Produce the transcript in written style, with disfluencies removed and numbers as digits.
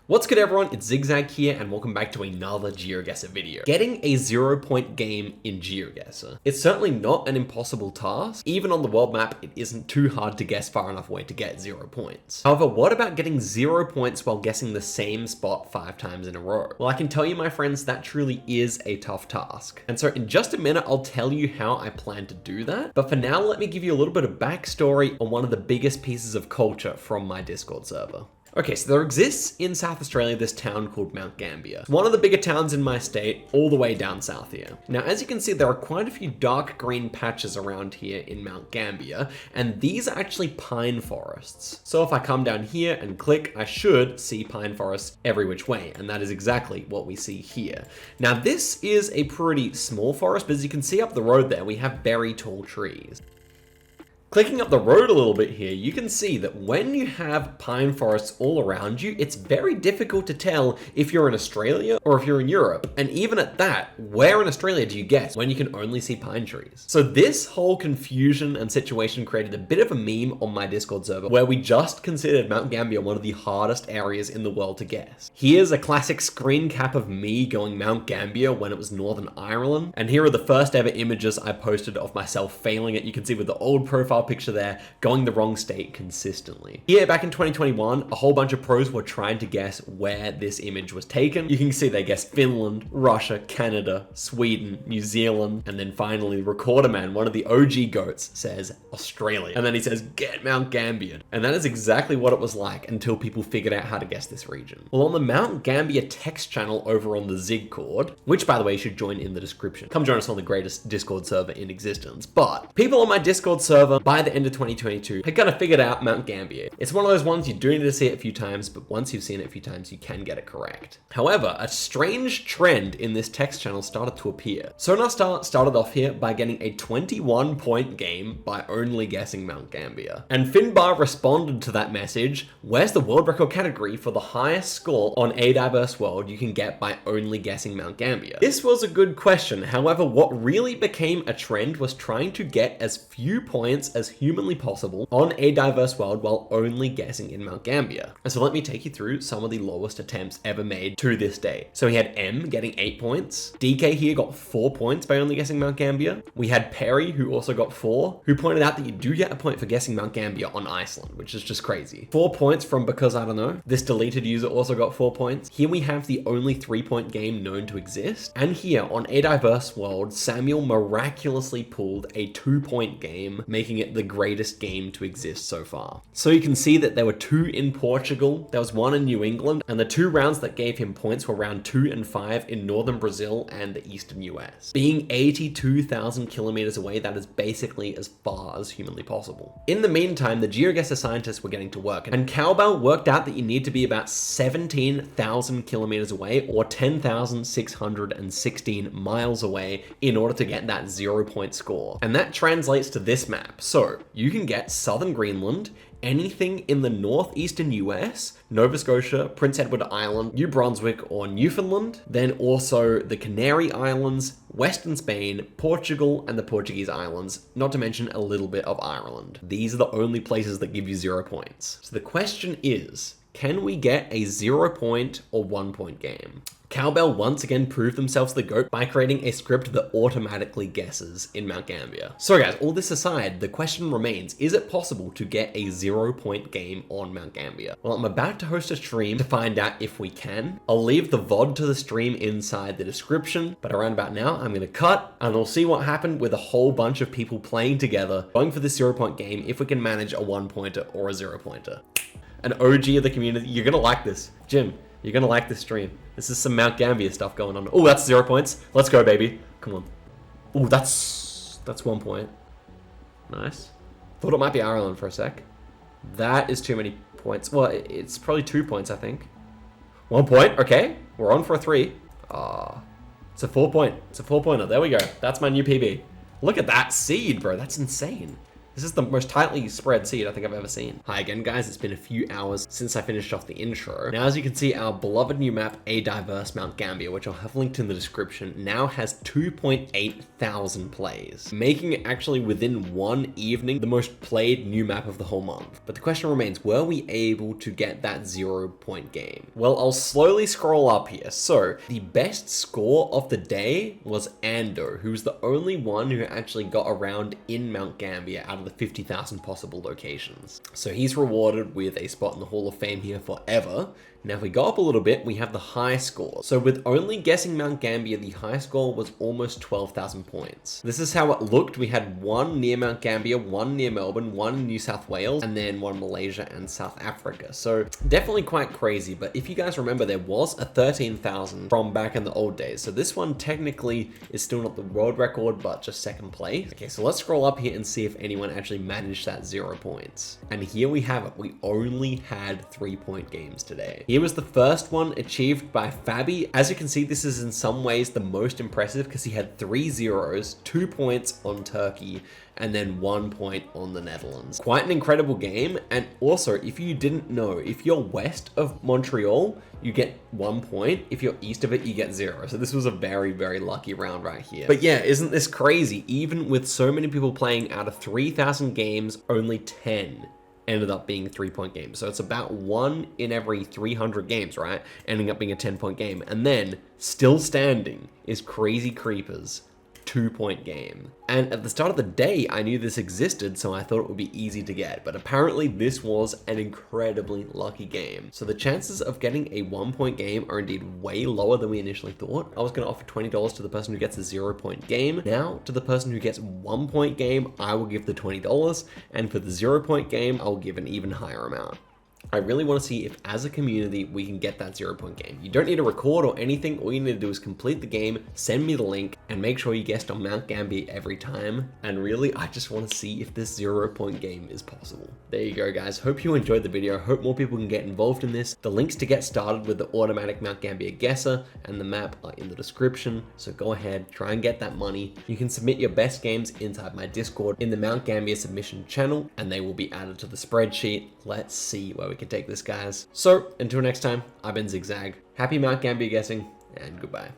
What's good everyone, it's Zigzag here and welcome back to another Geoguessr video. Getting a 0-point game in Geoguessr. It's certainly not an impossible task. Even on the world map, it isn't too hard to guess far enough away to get 0 points. However, what about getting 0 points while guessing the same spot 5 times in a row? Well, I can tell you my friends, that truly is a tough task. And so in just a minute, I'll tell you how I plan to do that. But for now, let me give you a little bit of backstory on one of the biggest pieces of culture from my Discord server. Okay, so there exists in South Australia this town called Mount Gambier. It's one of the bigger towns in my state, all the way down south here. Now, as you can see, there are quite a few dark green patches around here in Mount Gambier, and these are actually pine forests. So if I come down here and click, I should see pine forests every which way, and that is exactly what we see here. Now, this is a pretty small forest, but as you can see up the road there, we have very tall trees. Clicking up the road a little bit here, you can see that when you have pine forests all around you, it's very difficult to tell if you're in Australia or if you're in Europe. And even at that, where in Australia do you guess when you can only see pine trees? So this whole confusion and situation created a bit of a meme on my Discord server where we just considered Mount Gambier one of the hardest areas in the world to guess. Here's a classic screen cap of me going Mount Gambier when it was Northern Ireland. And here are the first ever images I posted of myself failing it. You can see with the old profile picture there, going the wrong state consistently. Here, back in 2021, a whole bunch of pros were trying to guess where this image was taken. You can see they guessed Finland, Russia, Canada, Sweden, New Zealand, and then finally Recorder Man, one of the OG goats, says Australia. And then he says, get Mount Gambier. And that is exactly what it was like until people figured out how to guess this region. Well, on the Mount Gambier text channel over on the Zigcord, which by the way, you should join in the description. Come join us on the greatest Discord server in existence. But people on my Discord server, by the end of 2022, had kind of figured out Mount Gambier. It's one of those ones you do need to see it a few times, but once you've seen it a few times, you can get it correct. However, a strange trend in this text channel started to appear. Sonarstar started off here by getting a 21-point game by only guessing Mount Gambier. And Finbar responded to that message, where's the world record category for the highest score on a diverse world you can get by only guessing Mount Gambier? This was a good question. However, what really became a trend was trying to get as few points as humanly possible on a diverse world while only guessing in Mount Gambier. And so let me take you through some of the lowest attempts ever made to this day. So we had M getting 8 points. DK here got 4 points by only guessing Mount Gambier. We had Perry, who also got 4, who pointed out that you do get a point for guessing Mount Gambier on Iceland, which is just crazy. 4 points from Because I Don't Know. This deleted user also got 4 points. Here we have the only 3-point game known to exist. And here on A Diverse World, Samuel miraculously pulled a 2-point game, making it the greatest game to exist so far. So you can see that there were 2 in Portugal, there was 1 in New England, and the 2 rounds that gave him points were round 2 and 5 in northern Brazil and the eastern US. Being 82,000 kilometers away, that is basically as far as humanly possible. In the meantime, the Geoguessr scientists were getting to work, and Cowbell worked out that you need to be about 17,000 kilometers away or 10,616 miles away in order to get that 0-point score. And that translates to this map. So you can get southern Greenland, anything in the northeastern US, Nova Scotia, Prince Edward Island, New Brunswick, or Newfoundland, then also the Canary Islands, Western Spain, Portugal, and the Portuguese Islands, not to mention a little bit of Ireland. These are the only places that give you 0 points. So the question is, can we get a 0-point or 1-point game? Cowbell once again proved themselves the GOAT by creating a script that automatically guesses in Mount Gambier. So guys, all this aside, the question remains, is it possible to get a 0-point game on Mount Gambier? Well, I'm about to host a stream to find out if we can. I'll leave the VOD to the stream inside the description, but around about now, I'm gonna cut and we'll see what happened with a whole bunch of people playing together, going for this 0-point game, if we can manage a 1-pointer or a 0-pointer. An OG of the community, you're gonna like this. Jim, you're gonna like this stream. This is some Mount Gambier stuff going on. Oh, that's 0 points. Let's go, baby. Come on. Oh, that's 1 point. Nice. Thought it might be Ireland for a sec. That is too many points. Well, it's probably 2 points, I think. 1 point. Okay, we're on for a 3. It's a 4-point. It's a 4-pointer. There we go. That's my new PB. Look at that seed, bro. That's insane. This is the most tightly spread seed I think I've ever seen. Hi again, guys. It's been a few hours since I finished off the intro. Now, as you can see, our beloved new map, A Diverse Mount Gambier, which I'll have linked in the description, now has 2.8 thousand plays, making it actually within one evening the most played new map of the whole month. But the question remains, were we able to get that 0-point game? Well, I'll slowly scroll up here. So the best score of the day was Ando, who was the only one who actually got around in Mount Gambier out of the 50,000 possible locations. So he's rewarded with a spot in the Hall of Fame here forever. Now, if we go up a little bit, we have the high score. So with only guessing Mount Gambier, the high score was almost 12,000 points. This is how it looked. We had one near Mount Gambier, one near Melbourne, one in New South Wales, and then one Malaysia and South Africa. So definitely quite crazy. But if you guys remember, there was a 13,000 from back in the old days. So this one technically is still not the world record, but just second place. Okay, so let's scroll up here and see if anyone actually managed that 0 points. And here we have it. We only had 3-point games today. Here was the first one achieved by Fabi. As you can see, this is in some ways the most impressive because he had 3 zeros, 2 points on Turkey, and then 1 point on the Netherlands. Quite an incredible game. And also, if you didn't know, if you're west of Montreal, you get 1 point. If you're east of it, you get 0. So this was a very, very lucky round right here. But yeah, isn't this crazy? Even with so many people playing, out of 3,000 games, only 10 ended up being 3-point games. So it's about 1 in every 300 games, right? Ending up being a 10-point game. And then still standing is Crazy Creeper's 2-point game. And at the start of the day, I knew this existed, so I thought it would be easy to get, but apparently this was an incredibly lucky game. So the chances of getting a 1-point game are indeed way lower than we initially thought. I was gonna offer $20 to the person who gets a 0-point game. Now, to the person who gets 1-point game, I will give the $20, and for the 0-point game, I'll give an even higher amount. I really want to see if, as a community, we can get that 0-point game. You don't need to record or anything. All you need to do is complete the game, send me the link, and make sure you guessed on Mount Gambier every time. And really, I just want to see if this 0-point game is possible. There you go, guys. Hope you enjoyed the video. Hope more people can get involved in this. The links to get started with the automatic Mount Gambier guesser and the map are in the description. So go ahead, try and get that money. You can submit your best games inside my Discord in the Mount Gambier submission channel, and they will be added to the spreadsheet. Let's see where we can take this, guys. So until next time, I've been Zigzag. Happy Mount Gambier guessing, and goodbye.